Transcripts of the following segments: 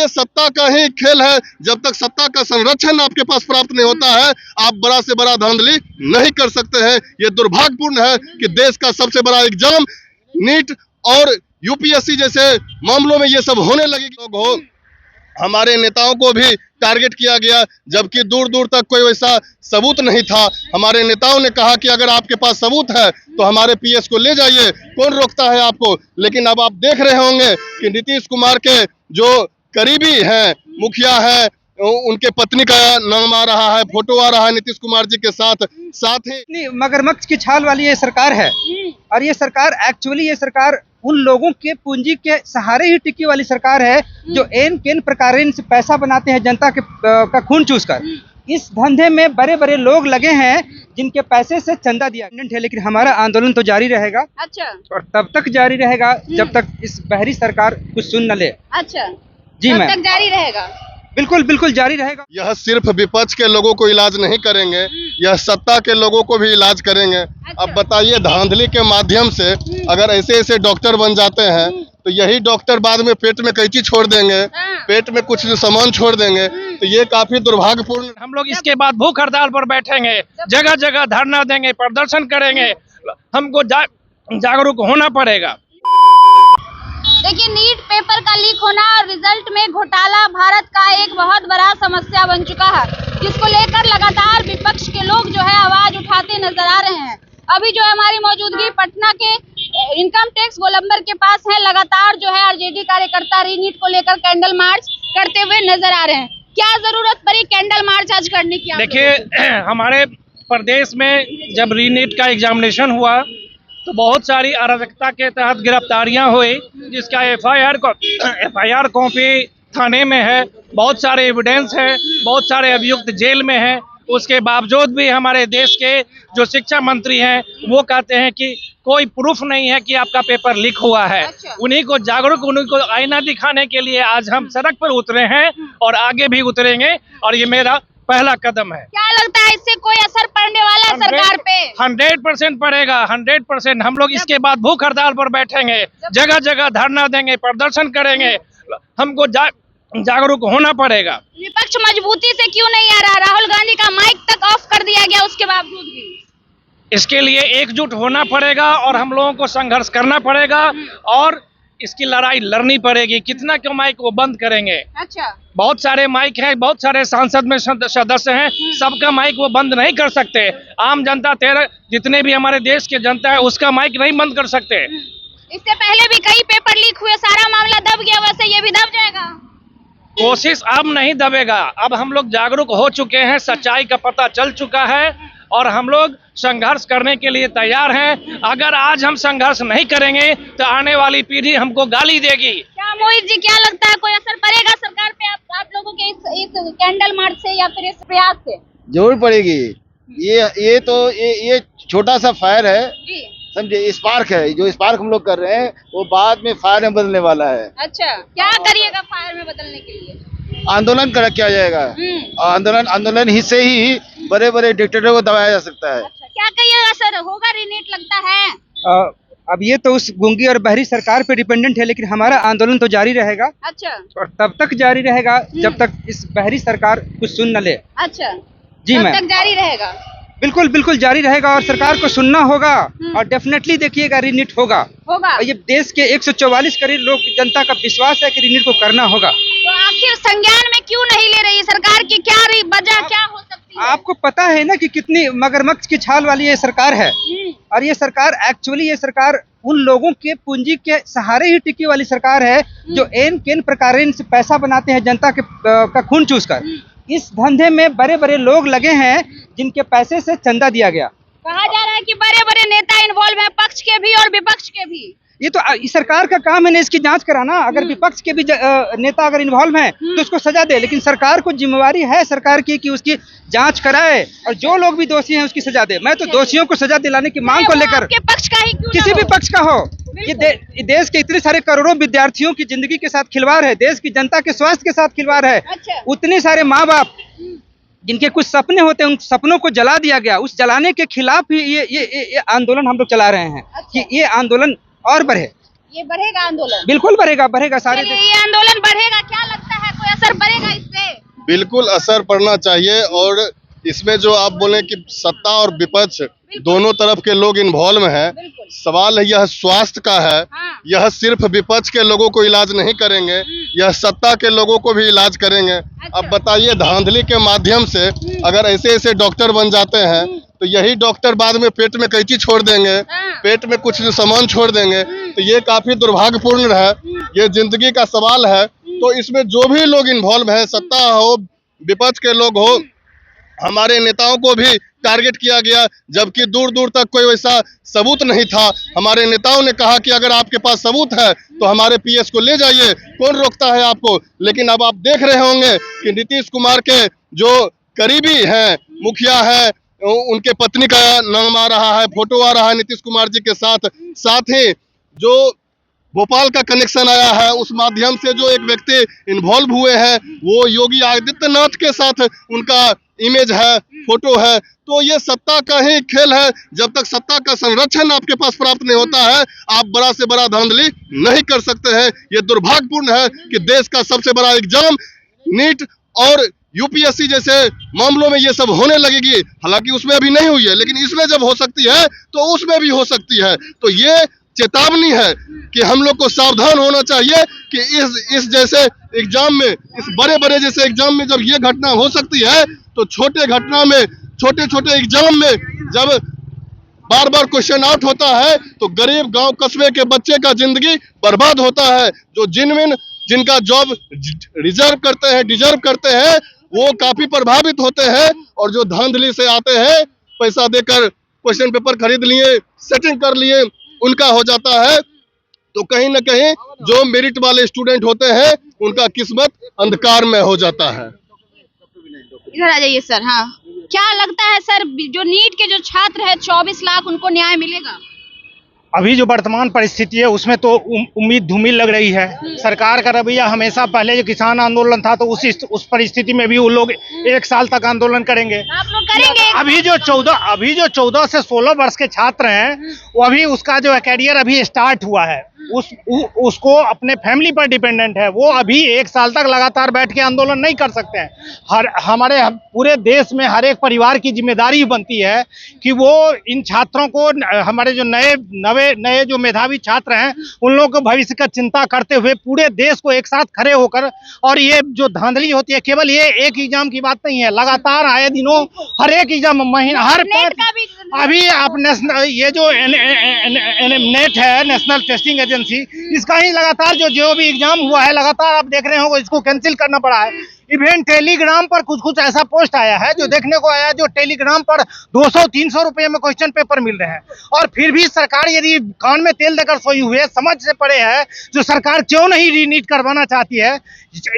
ये सत्ता का ही खेल है। जब तक सत्ता का संरक्षण आपके पास प्राप्त नहीं होता है, आप बड़ा से बड़ा धांधली नहीं कर सकते हैं। ये दुर्भाग्यपूर्ण है कि देश का सबसे बड़ा एग्जाम नीट और यूपीएससी जैसे मामलों में ये सब होने लगेगी। हमारे नेताओं को भी टारगेट किया गया, जबकि दूर दूर तक कोई वैसा सबूत नहीं था। हमारे नेताओं ने कहा कि अगर आपके पास सबूत है तो हमारे पीएस को ले जाइए, कौन रोकता है आपको। लेकिन अब आप देख रहे होंगे कि नीतीश कुमार के जो करीबी हैं, मुखिया है, उनके पत्नी का नाम आ रहा है, फोटो आ रहा है नीतीश कुमार जी के साथ ही। मगरमच्छ की छाल वाली ये सरकार है, और ये सरकार एक्चुअली ये सरकार उन लोगों के पूंजी के सहारे ही टिकी वाली सरकार है जो एन केन प्रकार से पैसा बनाते हैं जनता के का खून चूसकर। इस धंधे में बड़े बड़े लोग लगे हैं जिनके पैसे से चंदा दिया है। लेकिन हमारा आंदोलन तो जारी रहेगा। अच्छा। और तब तक जारी रहेगा जब तक इस बहरी सरकार कुछ सुन न ले। अच्छा जी मैम, तब तक जारी रहेगा। बिल्कुल बिल्कुल जारी रहेगा। यह सिर्फ विपक्ष के लोगों को इलाज नहीं करेंगे, यह सत्ता के लोगों को भी इलाज करेंगे। अच्छा। अब बताइए, धांधली के माध्यम से अगर ऐसे ऐसे डॉक्टर बन जाते हैं तो यही डॉक्टर बाद में पेट में कैंची छोड़ देंगे, पेट में कुछ सामान छोड़ देंगे, तो ये काफी दुर्भाग्यपूर्ण। हम लोग इसके बाद भूख हड़ताल पर बैठेंगे, जगह जगह धरना देंगे, प्रदर्शन करेंगे। हमको जागरूक होना पड़ेगा। देखिए, नीट पेपर का लीक होना और रिजल्ट में घोटाला भारत का एक बहुत बड़ा समस्या बन चुका है, जिसको लेकर लगातार विपक्ष के लोग जो है आवाज उठाते नजर आ रहे हैं। अभी जो है हमारी मौजूदगी पटना के इनकम टैक्स गोलंबर के पास है। लगातार जो है आरजेडी कार्यकर्ता रीनीट को लेकर कैंडल मार्च करते हुए नजर आ रहे हैं। क्या जरूरत पड़ी कैंडल मार्च आज करने की? देखिए, हमारे प्रदेश में जब रीनीट का एग्जामिनेशन हुआ तो बहुत सारी अराजकता के तहत गिरफ्तारियां हुई, जिसका एफआईआर कॉपी थाने में है, बहुत सारे एविडेंस है, बहुत सारे अभियुक्त जेल में हैं। उसके बावजूद भी हमारे देश के जो शिक्षा मंत्री हैं वो कहते हैं कि कोई प्रूफ नहीं है कि आपका पेपर लीक हुआ है। अच्छा। उन्हीं को जागरूक, उन्हीं को आईना दिखाने के लिए आज हम सड़क पर उतरे हैं और आगे भी उतरेंगे, और ये मेरा पहला कदम है। क्या लगता है इससे कोई असर पड़ने वाला है सरकार पे? 100% पड़ेगा, 100%। हम लोग इसके बाद भूख हड़ताल पर बैठेंगे, जगह जगह धरना देंगे, प्रदर्शन करेंगे। हमको जागरूक होना पड़ेगा। विपक्ष मजबूती से क्यों नहीं आ रहा? राहुल गांधी का माइक तक ऑफ कर दिया गया, उसके बावजूद भी। इसके लिए एकजुट होना पड़ेगा और हम लोगों को संघर्ष करना पड़ेगा और इसकी लड़ाई लड़नी पड़ेगी। कितना क्यों माइक वो बंद करेंगे? अच्छा। बहुत सारे माइक हैं, बहुत सारे सांसद में सदस्य हैं, सबका माइक वो बंद नहीं कर सकते। आम जनता, जितने भी हमारे देश के जनता है, उसका माइक नहीं बंद कर सकते। इससे पहले भी कई पेपर लीक हुए, सारा मामला दब गया, वैसे ये भी दब जाएगा? कोशिश अब नहीं दबेगा। अब हम लोग जागरूक हो चुके हैं, सच्चाई का पता चल चुका है और हम लोग संघर्ष करने के लिए तैयार हैं। अगर आज हम संघर्ष नहीं करेंगे तो आने वाली पीढ़ी हमको गाली देगी। क्या मोहित जी, क्या लगता है कोई असर पड़ेगा सरकार पे आप लोगों के इस कैंडल मार्च से या फिर इस प्रयास से? जरूर पड़ेगी। ये छोटा सा फायर है, जी। समझे, स्पार्क है। जो स्पार्क हम लोग कर रहे हैं वो बाद में फायर में बदलने वाला है। अच्छा, क्या करिएगा फायर में बदलने के लिए? आंदोलन किया जाएगा। आंदोलन ही से ही बड़े बड़े डिक्टेटर को दबाया जा सकता है। अच्छा, क्या कहिएगा सर, होगा रीनीट लगता है? अब ये तो उस गूंगी और बहरी सरकार पे डिपेंडेंट है, लेकिन हमारा आंदोलन तो जारी रहेगा। अच्छा। और तब तक जारी रहेगा जब तक इस बहरी सरकार कुछ सुन न ले। अच्छा। जी तब मैम, तक जारी रहेगा। बिल्कुल बिल्कुल जारी रहेगा और सरकार को सुनना होगा और डेफिनेटली देखिएगा रीनीट होगा। और ये देश के 144 करोड़ लोग जनता का विश्वास है कि रीनीट को करना होगा। तो आखिर संज्ञान में क्यों नहीं ले रही सरकार की? क्या वजह क्या हो सकती है? आपको पता है ना कि कितनी मगरमच्छ की छाल वाली ये सरकार है, और ये सरकार एक्चुअली ये सरकार उन लोगों के पूंजी के सहारे ही टिकी वाली सरकार है जो एन केन प्रकार से पैसा बनाते हैं जनता के का खून चूसकर। इस धंधे में बड़े बड़े लोग लगे हैं जिनके पैसे से चंदा दिया गया। कहा जा रहा है कि बड़े बड़े नेता इन्वॉल्व हैं, पक्ष के भी और विपक्ष के भी। ये तो इस सरकार का काम है ना इसकी जांच कराना। अगर विपक्ष के भी नेता अगर इन्वॉल्व हैं तो उसको सजा दे, लेकिन सरकार को जिम्मेवारी है सरकार की कि उसकी जांच कराए और जो लोग भी दोषी हैं उसकी सजा दे। मैं तो दोषियों को सजा दिलाने की मांग को लेकर, पक्ष का ही क्यों किसी भी पक्ष का हो, ये देश के इतने सारे करोड़ों विद्यार्थियों की जिंदगी के साथ खिलवाड़ है, देश की जनता के स्वास्थ्य के साथ खिलवाड़ है। अच्छा। उतने सारे माँ बाप जिनके कुछ सपने होते हैं, उन सपनों को जला दिया गया। उस जलाने के खिलाफ ही ये आंदोलन हम लोग चला रहे हैं। अच्छा। कि ये आंदोलन और बढ़े। ये बढ़ेगा आंदोलन? बिल्कुल बढ़ेगा, बढ़ेगा। सारे ये आंदोलन बढ़ेगा। क्या लगता है बिल्कुल असर पड़ना चाहिए। और इसमें जो आप बोले कि सत्ता और विपक्ष दोनों तरफ के लोग इन्वॉल्व हैं, बिल्कुल। सवाल यह स्वास्थ्य का है। हाँ। यह सिर्फ विपक्ष के लोगों को इलाज नहीं करेंगे, यह सत्ता के लोगों को भी इलाज करेंगे। अब बताइए, धांधली के माध्यम से अगर ऐसे ऐसे डॉक्टर बन जाते हैं तो यही डॉक्टर बाद में पेट में कैंची छोड़ देंगे, पेट में कुछ सामान छोड़ देंगे, तो ये काफी दुर्भाग्यपूर्ण है। ये जिंदगी का सवाल है। तो इसमें जो भी लोग इन्वॉल्व हैं, सत्ता हो, विपक्ष के लोग हो, हमारे नेताओं को भी टारगेट किया गया, जबकि दूर दूर तक कोई वैसा सबूत नहीं था। हमारे नेताओं ने कहा कि अगर आपके पास सबूत है तो हमारे पीएस को ले जाइए, कौन रोकता है आपको। लेकिन अब आप देख रहे होंगे कि नीतीश कुमार के जो करीबी हैं, मुखिया है, उनके पत्नी का नाम आ रहा है, फोटो आ रहा है नीतीश कुमार जी के साथ। साथ ही जो भोपाल का कनेक्शन आया है, उस माध्यम से जो एक व्यक्ति इन्वॉल्व हुए हैं, वो योगी आदित्यनाथ के साथ उनका इमेज है, फोटो है। तो ये सत्ता का ही खेल है। जब तक सत्ता का संरक्षण आपके पास प्राप्त नहीं होता है, आप बड़ा से बड़ा धांधली नहीं कर सकते हैं। ये दुर्भाग्यपूर्ण है कि देश का सबसे बड़ा एग्जाम नीट और यूपीएससी जैसे मामलों में ये सब होने लगेगी। हालांकि उसमें अभी नहीं हुई है, लेकिन इसमें जब हो सकती है तो उसमें भी हो सकती है। तो ये चेतावनी है कि हम लोग को सावधान होना चाहिए कि इस जैसे एग्जाम में, इस बड़े बड़े जैसे एग्जाम में जब ये घटना हो सकती है, तो छोटे घटना में, छोटे छोटे एग्जाम में जब बार बार क्वेश्चन आउट होता है तो गरीब गांव कस्बे के बच्चे का जिंदगी बर्बाद होता है। जो जिनका जॉब डिजर्व करते हैं वो काफी प्रभावित होते हैं। और जो धांधली से आते हैं, पैसा देकर क्वेश्चन पेपर खरीद लिए, सेटिंग कर लिए, उनका हो जाता है। तो कहीं ना कहीं जो मेरिट वाले स्टूडेंट होते हैं, उनका किस्मत अंधकार में हो जाता है। इधर आ जाइए सर। हाँ, क्या लगता है सर, जो नीट के जो छात्र है 24 लाख, उनको न्याय मिलेगा? अभी जो वर्तमान परिस्थिति है उसमें तो उम्मीद धूमिल लग रही है। सरकार का रवैया हमेशा, पहले जो किसान आंदोलन था तो उस परिस्थिति में भी वो लोग 1 साल तक आंदोलन करेंगे। आप लोग करेंगे? अभी जो 14 से 16 वर्ष के छात्र हैं, वो अभी उसका जो कैरियर अभी स्टार्ट हुआ है, उसको अपने फैमिली पर डिपेंडेंट है। वो अभी 1 साल तक लगातार बैठ के आंदोलन नहीं कर सकते हैं। हमारे पूरे देश में हर एक परिवार की जिम्मेदारी बनती है कि वो इन छात्रों को, हमारे जो नए जो मेधावी छात्र हैं, उन लोगों को भविष्य का चिंता करते हुए पूरे देश को एक साथ खड़े होकर, और ये जो धांधली होती है, केवल ये एक एग्जाम की बात नहीं है, लगातार आए दिनों हर एक एग्जाम, महीना, हर अभी आप ये जो नेट है, नेशनल टेस्टिंग एजेंसी, इसका ही लगातार जो भी एग्जाम हुआ है, लगातार आप देख रहे हो इसको कैंसिल करना पड़ा है। इवन टेलीग्राम पर कुछ ऐसा पोस्ट आया है जो देखने को आया, जो टेलीग्राम पर 200-300 रुपए में क्वेश्चन पेपर मिल रहे हैं। और फिर भी सरकार यदि कान में तेल देकर सोई हुई है, समझ से पड़े है, जो सरकार क्यों नहीं रीनीट करवाना चाहती है,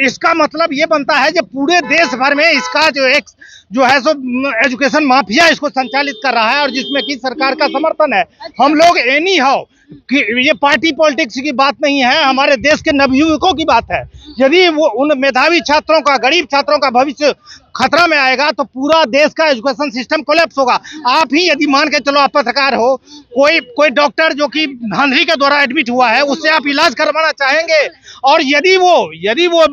इसका मतलब ये बनता है जो पूरे देश भर में इसका जो है सो एजुकेशन माफिया इसको संचालित कर रहा है, और जिसमें कि सरकार का समर्थन है। हम लोग एनी हाउ कि ये पार्टी पॉलिटिक्स की बात नहीं है, हमारे देश के नवयुवकों की बात है। यदि वो उन मेधावी छात्रों का, गरीब छात्रों का भविष्य खतरा में आएगा तो पूरा देश का एजुकेशन सिस्टम कोलैप्स होगा। आप ही यदि मान के चलो, आप पत्रकार हो, कोई डॉक्टर जो कि धांधली के द्वारा एडमिट हुआ है, उससे आप इलाज करवाना चाहेंगे, और यदि वो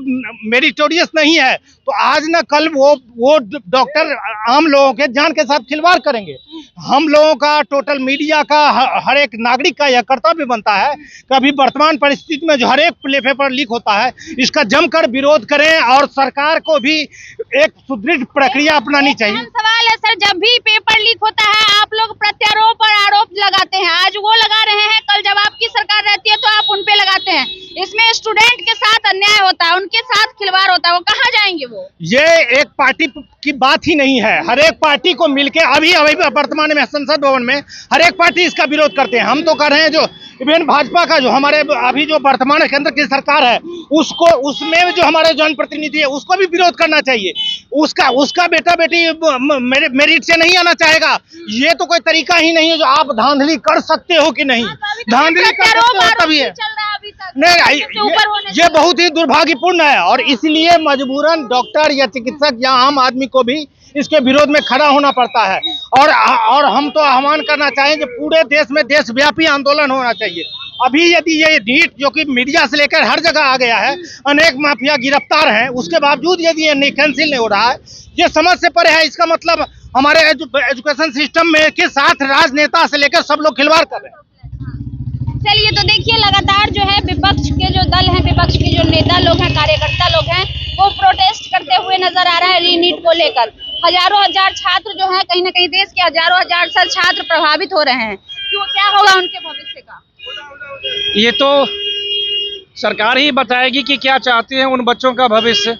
मेरिटोरियस नहीं है तो आज न कल वो डॉक्टर आम लोगों के जान के साथ खिलवाड़ करेंगे। हम लोगों का, टोटल मीडिया का, हर एक नागरिक का यह कर्तव्य बनता है कि अभी वर्तमान परिस्थिति में जो हर एक पेपर लीक होता है, इसका जमकर विरोध करें, और सरकार को भी एक सुदृढ़ प्रक्रिया अपनानी चाहिए। सवाल है सर, जब भी पेपर लीक होता है आप लोग प्रत्यारोप और आरोप लगाते हैं। आज वो लगा रहे हैं, कल जब आपकी सरकार रहती है तो आप उन पे लगाते हैं। इसमें स्टूडेंट के साथ अन्याय होता है, उनके साथ खिलवाड़ होता है, वो कहाँ जाएंगे? वो ये एक पार्टी की बात ही नहीं है। हर एक पार्टी को मिलके अभी वर्तमान में संसद भवन में हर एक पार्टी इसका विरोध करते हैं। हम तो कर रहे हैं, जो इवन भाजपा का जो हमारे अभी जो वर्तमान केंद्र की सरकार है, उसमें जो हमारे जनप्रतिनिधि है, उसको भी विरोध करना चाहिए। उसका बेटा बेटी मेरिट से नहीं आना चाहेगा, ये तो कोई तरीका ही नहीं है। जो आप धांधली कर सकते हो कि नहीं, धांधली कर सकते हो तभी है। नहीं, ये बहुत ही दुर्भाग्यपूर्ण है, और इसलिए मजबूरन डॉक्टर या चिकित्सक या आम आदमी को भी इसके विरोध में खड़ा होना पड़ता है। और हम तो आह्वान करना चाहेंगे पूरे देश में देशव्यापी आंदोलन होना चाहिए। अभी यदि ये नीट जो कि मीडिया से लेकर हर जगह आ गया है, अनेक माफिया गिरफ्तार हैं, उसके बावजूद यदि ये कैंसिल नहीं हो रहा है, ये समझ से परे है। इसका मतलब हमारे एजुकेशन सिस्टम में के साथ राजनेता से लेकर सब लोग खिलवाड़ कर रहे हैं। चलिए, तो देखिए लगातार जो है विपक्ष के जो दल हैं, विपक्ष के जो नेता लोग हैं, कार्यकर्ता लोग हैं, वो प्रोटेस्ट करते हुए नजर आ रहा है रीनीट को लेकर। हजारों हजार छात्र जो हैं, कहीं ना कहीं देश के हजारों हजार छात्र प्रभावित हो रहे हैं। क्यों, क्या होगा उनके भविष्य का? ये तो सरकार ही बताएगी कि क्या चाहती है उन बच्चों का भविष्य,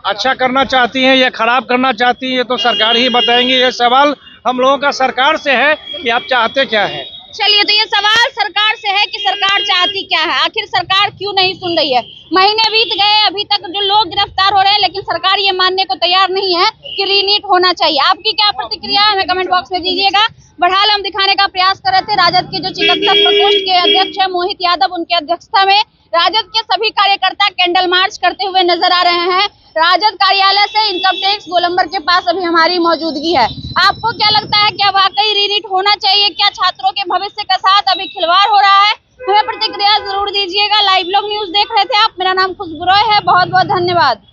अच्छा करना चाहती हैं या खराब करना चाहती हैं, ये तो सरकार ही बताएंगे। ये सवाल हम लोगों का सरकार से है कि आप चाहते क्या हैं। चलिए, तो ये सवाल सरकार से है कि सरकार चाहती क्या है, आखिर सरकार क्यों नहीं सुन रही है। महीने बीत गए, अभी तक जो लोग गिरफ्तार हो रहे हैं, लेकिन सरकार ये मानने को तैयार नहीं है कि रीनीट होना चाहिए। आपकी क्या प्रतिक्रिया है, हमें कमेंट बॉक्स में दीजिएगा। बढ़ाल हम दिखाने का प्रयास कर रहे थे। राजद के जो चिकित्सा प्रकोष्ठ के अध्यक्ष है मोहित यादव, उनकी अध्यक्षता में राजद के सभी कार्यकर्ता कैंडल मार्च करते हुए नजर आ रहे हैं। राजद कार्यालय से इनकम टैक्स गोलंबर के पास अभी हमारी मौजूदगी है। आपको क्या लगता है, क्या वाकई रीनीट होना चाहिए? क्या छात्रों के भविष्य के साथ अभी खिलवाड़ हो रहा है? हमें प्रतिक्रिया जरूर दीजिएगा। लाइव लोग न्यूज देख रहे थे आप, मेरा नाम खुशबू रॉय है। बहुत बहुत धन्यवाद।